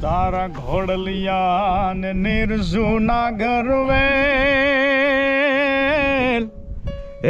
તારા ઘોડલિયા ને નિર્જુના ગરવે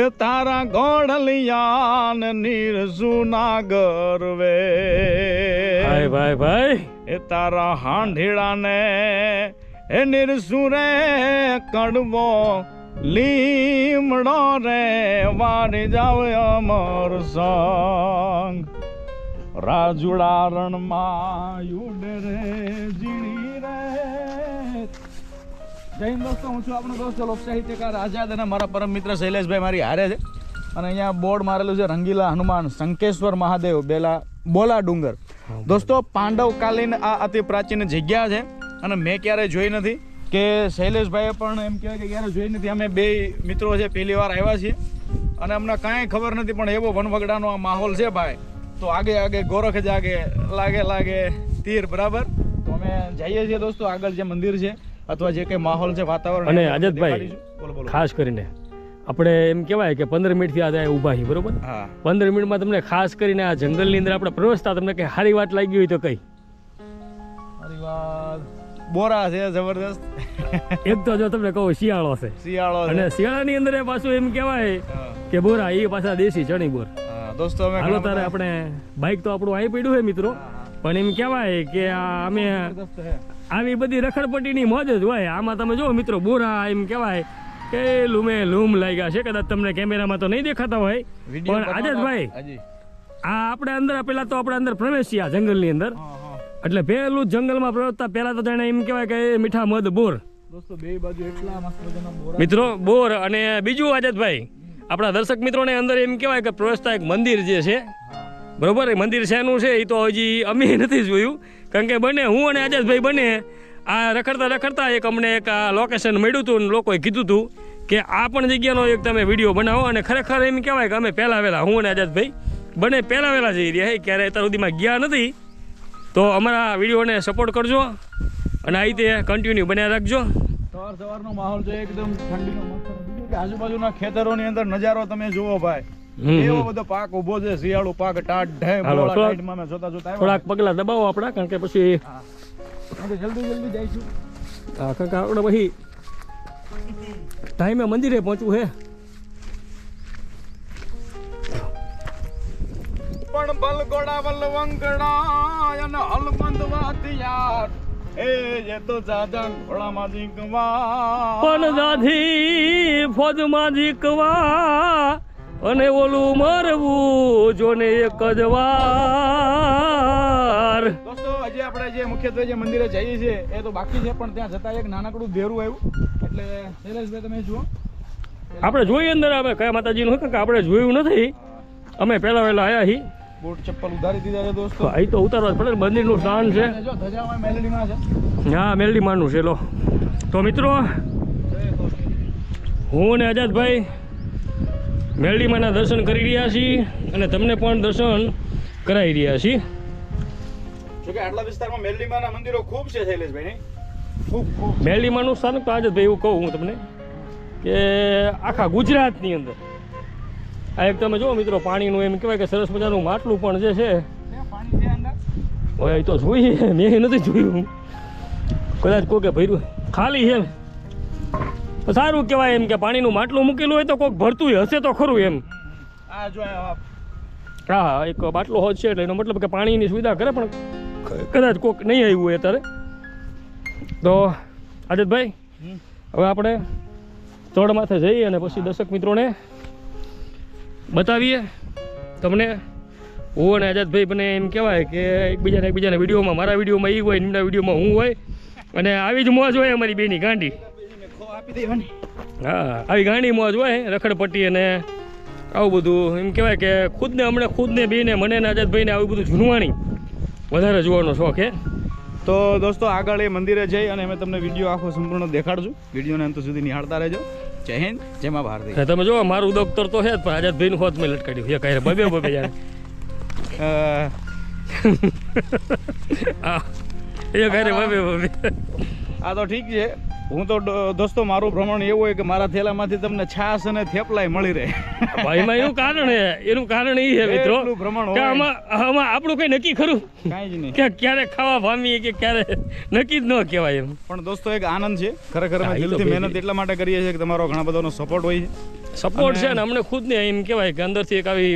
એ તારા ઘોડલિયા ને નિર્જુના ગરવે ભાઈ ભાઈ એ તારા હાંઢેડા ને એ નિર્સુરે કડવો લીમડો રે વારી જાવ અમર સંગ રાજુડા રણમાં યુડે રે જીણી રે. જય હિન્દ દોસ્તો, હું છું આપણો દોસ્ત લોક સાહિત્યકાર આઝાદ અને મારા પરમ મિત્ર શૈલેષભાઈ મારી હારે છે. અને અહીંયા બોર્ડ મારેલું છે રંગીલા હનુમાન શંકેશ્વર મહાદેવ બોલા ડુંગર. દોસ્તો પાંડવકાલીન આ અતિ પ્રાચીન જગ્યા છે અને મેં ક્યારેય જોઈ નથી કે શૈલેષભાઈએ પણ એમ કહેવાય કે ક્યારે જોઈ નથી. અમે બે મિત્રો છે પહેલી વાર આવ્યા છીએ અને અમને કાંઈ ખબર નથી, પણ એવો વનવગડાનો આ માહોલ છે ભાઈ, તો આગે આગે ગોરખ જાગે લાગે તીર બરાબર. તો અમે જઈએ છીએ દોસ્તો આગળ જે મંદિર છે અથવા જે કંઈ માહોલ છે વાતાવરણ. અને આઝાદભાઈ ખાસ કરીને આપણે એમ કહેવાય કે 15 મિનિટથી આ ઊભા છીએ બરોબર. હા, 15 મિનિટમાં તમને ખાસ કરીને આ જંગલની અંદર આપણે પ્રવેશતા તમને કઈ સારી વાત લાગી હોય તો કઈ? સારી વાત બોરા છે જબરદસ્ત. એક તો જો તમને કહું શિયાળો છે, અને શિયાળાની અંદર પાછું એમ કહેવાય કે બોરા એ પાછા દેશી ચણી બોર. દોસ્તો અમે હાલો તારે આપણે બાઇક તો આપણું અહીં પડ્યું છે મિત્રો, પણ એમ કહેવાય કે અમે આવી બધી રખડપટ્ટીની મોજ જ હોય. આમાં તમે જો મિત્રો બોરા એમ કહેવાય કે લૂમે લૂમ લાગ્યા છે. કદાચ તમને કેમેરામાં તો નહીં દેખાતા હોય, પણ આઝાદભાઈ આ આપણે અંદર પેલા તો આપણે અંદર પ્રવેશીએ જંગલની અંદર, એટલે પેલું જંગલમાં પ્રવેશતા પેલા તો જાણે એમ કહેવાય કે મીઠા મધ બોર. દોસ્તો બે બાજુ એટલા મસ્ત મજાના બોરા મિત્રો બોર. અને બીજું આઝાદભાઈ આપણા દર્શક મિત્રોને અંદર એમ કહેવાય કે પ્રવેશતા એક મંદિર જે છે બરોબર, એ મંદિર શેનું છે એ તો હજી અમે નથી જોયું, કારણ કે હું અને આઝાદભાઈ બંને આ રખડતા એક અમને એક આ લોકેશન મળ્યું હતું, લોકોએ કીધું હતું કે આ પણ જગ્યાનો એક તમે વિડીયો બનાવો. અને ખરેખર એમ કહેવાય કે અમે પહેલાં વહેલા હું અને આઝાદભાઈ બંને પહેલાં વહેલા જઈ રહ્યા ક્યારે અત્યાર સુધીમાં ગયા નથી. તો અમારા વિડીયોને સપોર્ટ કરજો અને આ રીતે કન્ટિન્યુ બન્યા રાખજો. સવારનો માહોલ છે એકદમ ઠંડીનો મસ્ત. આજુબાજુના ખેતરોની અંદર નજારો તમે જુઓ ભાઈ, એવો બધો પાક ઉભો છે, શિયાળુ પાક ટાઢ થોડાક પગલા દબાવો આપણા, કારણ કે પછી જલ્દી જઈશું. કારણ કે આપણે પછી ટાઈમે મંદિરે પહોંચવું છે. પણ બલગોડા વલવંગડા અને હલમંદ વાતિયાર એ જે તો જાજા ઘોડામાં જીકવા પણ દાધી ફોજમાં જીકવા અને ઓલું મરવું જોને એક જ વાર. દોસ્તો હજી આપણે જે મુખ્યત્વે જે મંદિરે જઈએ છીએ એ તો બાકી છે, પણ ત્યાં જતા એક નાનકડું દેરું આવ્યું. એટલે શૈલેષભાઈ તમે જુઓ, આપણે જોઈએ અંદર આવે કયા માતાજીનું હોય, કે આપણે જોયું નથી, અમે પહેલા વહેલા આવ્યા છીએ. બૂટ ચપ્પલ ઉધારી દીધા છે દોસ્તો. અહીં તો ઉતારવા જ પડે, મંદિરનું સ્થાન છે. જો ધજામાં મેલડીમાં છે. હા મેલડીમાંનું છે. લો તો મિત્રો હું અને આઝાદભાઈ મેલડીમાંના દર્શન કરી રહ્યા છીએ અને તમને પણ દર્શન કરાવી રહ્યા છીએ. જો કે આટલા વિસ્તારમાં મેલડીમાંના મંદિરો ખૂબ છે શૈલેષભાઈ, ખૂબ મેલડીમાંનું સ્થાન તો આઝાદભાઈ એવું કહું હું તમને કે આખા ગુજરાતની અંદર આ એક તમે જો મિત્રો પાણીનું એમ કહેવાય કે સરસ મજાનું માટલું પણ જે છે હોય એ તો જોઈએ, મેં નથી જોયું, કદાચ કોઈ કે ભર્યું ખાલી છે. સારું કહેવાય એમ કે પાણીનું માટલું મૂકેલું હોય તો કોઈક ભરતું હશે તો ખરું એમ. હા એક બાટલો હોત છે એટલે એનો મતલબ કે પાણીની સુવિધા કરે, પણ કદાચ કોઈક નહીં આવ્યું હોય અત્યારે. તો આઝાદભાઈ હવે આપણે ચડ માથે જઈએ અને પછી દર્શક મિત્રોને બતાવીએ. તમને હું અને આઝાદભાઈ બને એમ કહેવાય કે એકબીજાના વિડીયોમાં, મારા વિડીયોમાં એ હોય, એમના વિડીયોમાં હું હોય, અને આવી જ મોજ હોય અમારી બેની ગાંડી. હા આવી ગાંડી મોજ હોય, રખડપટ્ટી અને આવું બધું એમ કહેવાય કે ખુદને બેને મને અને આઝાદભાઈને આવું બધું જૂનવાણી વધારે જોવાનો શોખ છે. તો દોસ્તો આગળ એ મંદિરે જઈ અને અમે તમને વિડીયો આખો સંપૂર્ણ દેખાડશું. વિડીયોને અંત સુધી નિહાળતા રહેજો. જય હિન્દ, જય મા ભારતી. તમે જો મારું દફતર તો છે જ, પણ આઝાદભાઈનું હોત મેં લટકાડ્યું એ કાંઈ બબે યાર. એ કાંઈ બબે આ તો ઠીક છે, હું તો દોસ્તો મારું ભ્રમણ એવું હોય કે મારા થેલામાંથી તમને છાશ અને થેપલાય મળી રહે. ભાઈ એમાં એનું કારણ એ છે મિત્રો એટલું ભ્રમણ કે હોય. આમાં આપણું કઈ નક્કી ખરું કાંઈ જ નહીં. કે ક્યારે ખાવા પામીએ કે ક્યારે નક્કી જ ન કહેવાય એમ. પણ દોસ્તો એક આનંદ છે ખરેખર અમે હા, ઈ તો દિલથી બે મહેનત એટલા માટે કરીએ છીએ કે તમારો ઘણા બધાનો સપોર્ટ હોય છે. સપોર્ટ છે ને અમને ખુદને એમ કહેવાય કે અંદરથી એક આવી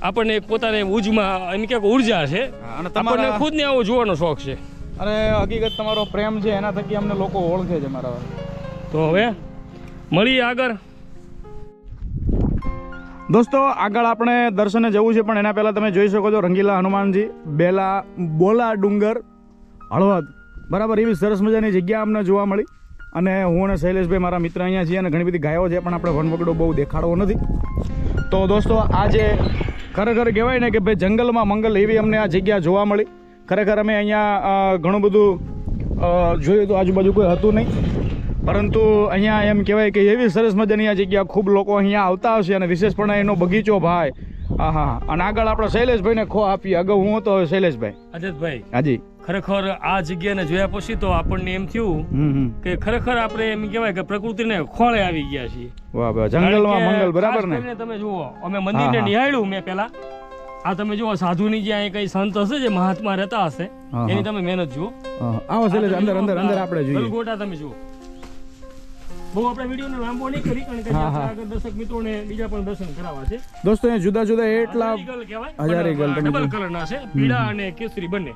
આપણને એક પોતાને ઉજમાં એમ કે ઉર્જા છે અને આપણને તમારા ખુદને આવો જોવાનો શોખ છે. અને હકીકત તમારો પ્રેમ છે એના થકી અમને લોકો ઓળખે છે મારા. તો હવે મળીએ આગળ. દોસ્તો આગળ આપણે દર્શને જવું છે પણ એના પહેલાં તમે જોઈ શકો છો રંગીલા હનુમાનજી બોલા ડુંગર હળવદ બરાબર એવી સરસ મજાની જગ્યા અમને જોવા મળી. અને હું અને શૈલેષભાઈ મારા મિત્ર અહીંયા છીએ અને ઘણી બધી ગાયો છે પણ આપણે વનવગડો બહુ દેખાડવો નથી. તો દોસ્તો આજે ખરેખર કહેવાય ને કે ભાઈ જંગલમાં મંગલ એવી અમને આ જગ્યા જોવા મળી. ખરેખર અમે અહીંયા ઘણું બધું જોયું તો આજુબાજુ કોઈ હતું નહીં, પરંતુ અહીંયા એમ કહેવાય કે એવી સરસ મજાની આ જગ્યા ખૂબ લોકો અહીંયા આવતા હશે અને વિશેષપણે એનો બગીચો ભાઈ હા અને આગળ આપણે શૈલેષભાઈને ખો આપીએ. અગાઉ હું હતો હવે શૈલેષભાઈ. અજતભાઈ હાજી. ખરેખર આ જગ્યાને જોયા પછી તો આપણને એમ થયું કે ખરેખર આપણે એમ કહેવાય કે પ્રકૃતિને ખોળે આવી ગયા છીએ. વાહ વાહ જંગલમાં મંગલ બરાબર ને. ખાસ કરીને તમે જુઓ અમે મંદિરને નિહાળ્યું મેં પહેલા. આ તમે જુઓ સાધુની જે અહીં કઈ સંત હશે જે મહાત્મા રહેતા હશે એની તમે મહેનત જુઓ. આવો શૈલેષ અંદર અંદર અંદર આપણે જોઈએ. ગલગોટા તમે જુઓ. બહુ આપણે વિડીયોને લાંબો નહીં કરી કારણ કે આગળ દર્શક મિત્રોને બીજા પણ દર્શન કરાવવા છે. દોસ્તો અહીંયા જુદા જુદા એટલા હજારી ગલ ડબલ કલરના છે પીળા અને કેસરી બંને.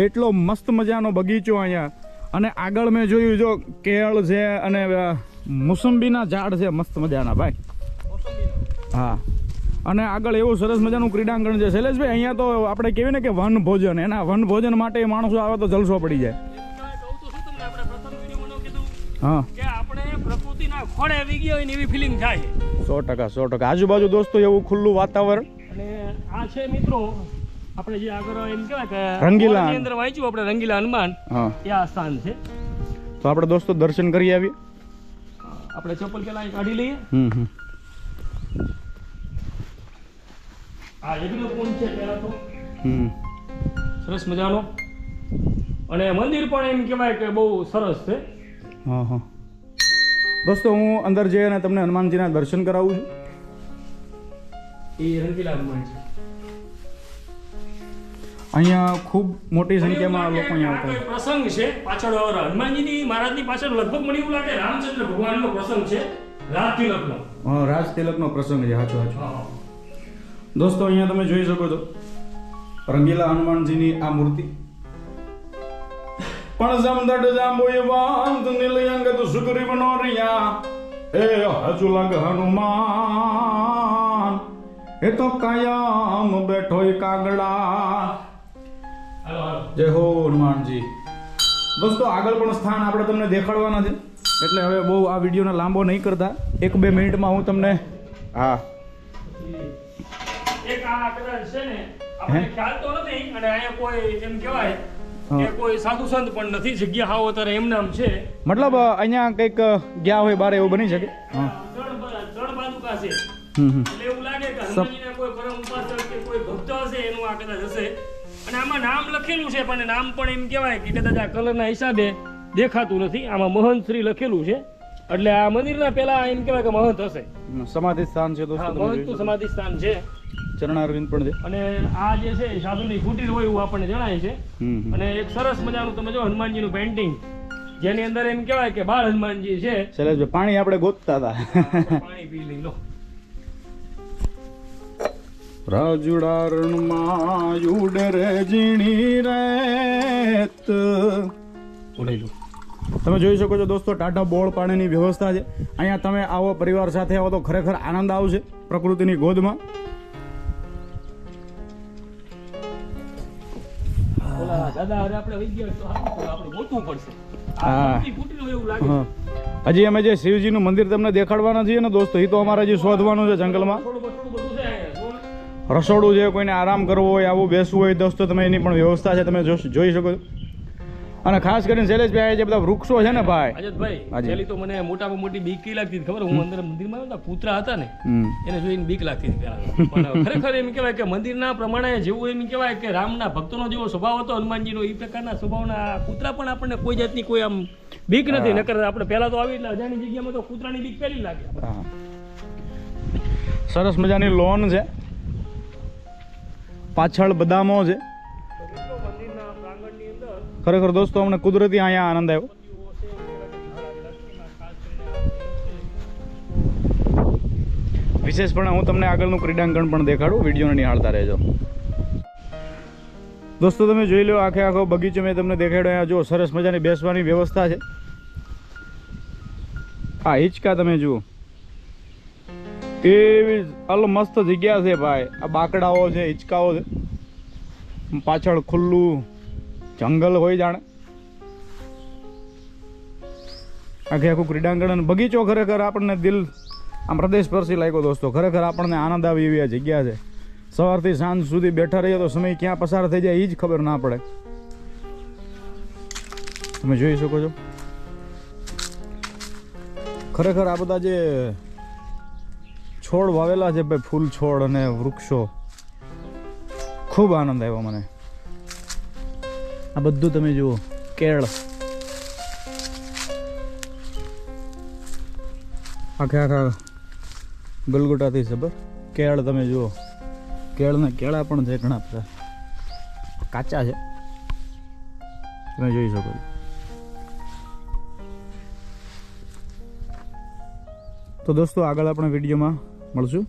એટલો મસ્ત મજાનો બગીચો અહીંયા. અને આગળ મેં જોયું જો કેળ છે અને મોસંબીના ઝાડ છે મસ્ત મજાના ભાઈ. હા અને આગળ એવું સરસ મજાનું ક્રીડાંગણ છે શૈલેષભાઈ. અહીંયા તો આપણે કહેવાય ને કે વન ભોજન એના વન ભોજન માટે માણસો આવે તો જલસો પડી જાય. હા કે આપણે પ્રકૃતિના ખોળે આવી ગયા હોય ને એવી ફિલિંગ થાય. 100%. આજુબાજુ દોસ્તો એવું ખુલ્લું વાતાવરણ. અને આ છે મિત્રો આપણે જે આગળ એમ કહેવાય કે રંગીલા ની અંદર વાંચ્યું આપણે રંગીલા હનુમાન હા એ આ સ્થાન છે. તો આપણે દોસ્તો દર્શન કરી આવીએ. આપણે ચપ્પલ પેલા અહીં કાઢી લઈએ. આ યજ્ઞ કુંડ છે પેલા તો સરસ મજાનો અને મંદિર પણ એમ કહેવાય કે બહુ સરસ છે. હા દોસ્તો હું અંદર જઈ અને તમને હનુમાનજીના દર્શન કરાવું છું. એ રંગીલા હનુમાન છે. અહીંયા ખૂબ મોટી સંખ્યામાં લોકો અહીંયા આવતા કોઈ પ્રસંગ છે પાછળ હનુમાનજીની મહારાજની પાછળ લગભગ મને એવું લાગે રામચંદ્ર ભગવાનનો પ્રસંગ છે. રાજ તિલકનો. હા રાજ તિલકનો પ્રસંગ છે. સાચું દોસ્તો અહીંયા તમે જોઈ શકો છો રંગીલા હનુમાનજીની આ મૂર્તિ. પણ જમદડ જાંબુય વાંત નીલયંગ તો સુગ્રીવ નો રિયા એ હજુ લગ હનુમાન એ તો કાયમ બેઠોય કાગડા. જય હો હનુમાનજી. દોસ્તો આગળ પણ સ્થાન આપણે તમને દેખાડવાના છે એટલે હવે બહુ આ વિડીયોને લાંબો નહીં કરતા 1-2 મિનિટમાં હું તમને હા એક આ કદાચ છે ને આપણે ખ્યાલ તો નથી અને અહીંયા કોઈ એમ કહેવાય કે કોઈ સાધુ સંત પણ નથી. જગ્યા હાવ અત્યારે એમ નામ છે મતલબ અહીંયા કંઈક ગયા હોય બારે એવું બની શકે. ત્રણ બાજુકા છે એટલે એવું લાગે કે હનુમાનજીના કોઈ પરમ ઉપાસક કે કોઈ ભક્ત હશે એનું આ કદાચ હશે. અને આમાં નામ લખેલું છે પણ નામ પણ એમ કહેવાય કે કદાચ આ કલરના હિસાબે દેખાતું નથી. આમાં મહંત શ્રી લખેલું છે એટલે આ મંદિરના પહેલા એમ કહેવાય કે મહંત હશે. સમાધિ સ્થાન છે દોસ્તો. મહંતનું સમાધિ સ્થાન છે. ચરણારવિંદ પણ છે. અને આ જે છે સાધુની કુટીર હોય એવું આપણને જણાય છે. અને એક સરસ મજાનું તમે જો હનુમાનજીનું પેઇન્ટિંગ જેની અંદર એમ કહેવાય કે બાળ હનુમાનજી છે. શૈલેષભાઈ પાણી આપણે ગોતતા હતા. પાણી પી લઈ લો. રાજુડા રણમાં ઉડે રે ઝીણી રેત. ઉડેલું તમે જોઈ શકો છો દોસ્તો ટાઢા બોળ પાણીની વ્યવસ્થા છે અહીંયા. તમે આવો પરિવાર સાથે આવો તો ખરેખર આનંદ આવશે પ્રકૃતિની ગોદમાં. દાદા હવે આપણે વઈ ગયા તો આપણે ગોતવું પડશે. હજી અમે જે શિવજીનું મંદિર તમને દેખાડવાના છીએ ને દોસ્તો એ તો અમારે હજી શોધવાનું છે જંગલમાં. રસોડું છે, કોઈને આરામ કરવો હોય આવું બેસવું હોય દોસ્તો તમે એની પણ વ્યવસ્થા છે તમે જોઈ શકો છો. અને ખાસ કરીને શૈલેષભાઈ જે બધા વૃક્ષો છે ને ભાઈ, અજયભાઈ હાજી. પેલી તો મને મોટામાં મોટી બીક કઈ લાગતી હતી ખબર? હું અંદર મંદિરમાં આવ્યો ને, કૂતરા હતા ને હમ. એને જોઈને બીક લાગતી હતી પહેલા. પણ ખરેખર એમ કહેવાય કે મંદિરના પ્રમાણે જેવું એમ કહેવાય કે રામના ભક્તોનો જેવો સ્વભાવ હતો હનુમાનજીનો, એ પ્રકારના સ્વભાવના કૂતરા પણ આપણને કોઈ જાતની કોઈ આમ બીક નથી. નકર આપણે પહેલા તો આવી એટલે અજાણી જગ્યામાં તો કૂતરાની બીક પહેલી લાગે. હા. સરસ મજાની લોન છે, પાછળ બદામો છે. મંદિરના પ્રાંગણની અંદર ખરેખર દોસ્તો અમને કુદરતી અહીંયા આનંદ આવ્યો. વિશેષપણે હું તમને આગળનું ક્રીડાંગણ પણ દેખાડું, વિડીયોને નિહાળતા રહેજો. દોસ્તો તમે જોઈ લો, આખે આખો બગીચો મેં તમને દેખાડ્યો. અહીંયા જુઓ સરસ મજાની બેસવાની વ્યવસ્થા છે. આ હિંચકા તમે જુઓ, એવી મસ્ત જગ્યા છે ભાઈ. આ બાકડાઓ છે, હિંચકાઓ છે, પાછળ ખુલ્લું જંગલ હોય જાણે. આખે આખું ક્રીડાંગણ અને બગીચો ખરેખર આપણને દિલ આમ હૃદય સ્પર્શી લાગ્યો દોસ્તો. ખરેખર આપણને આનંદ આવે એવી આ જગ્યા છે. સવારથી સાંજ સુધી બેઠા રહીએ તો સમય ક્યાં પસાર થઈ જાય એ જ ખબર ના પડે. તમે જોઈ શકો છો ખરેખર આ બધા જે છોડ વાવેલા છે ભાઈ, ફૂલ છોડ અને વૃક્ષો, ખૂબ આનંદ આવ્યો મને. આ બધું તમે જુઓ, કેળ આખે આખા ગલગોટાથી સબર કેળ તમે જુઓ. કેળના કેળા પણ છે ઘણા બધા, કાચા છે, તમે જોઈ શકો છો. તો દોસ્તો આગળ આપણે વિડીયોમાં મળશું.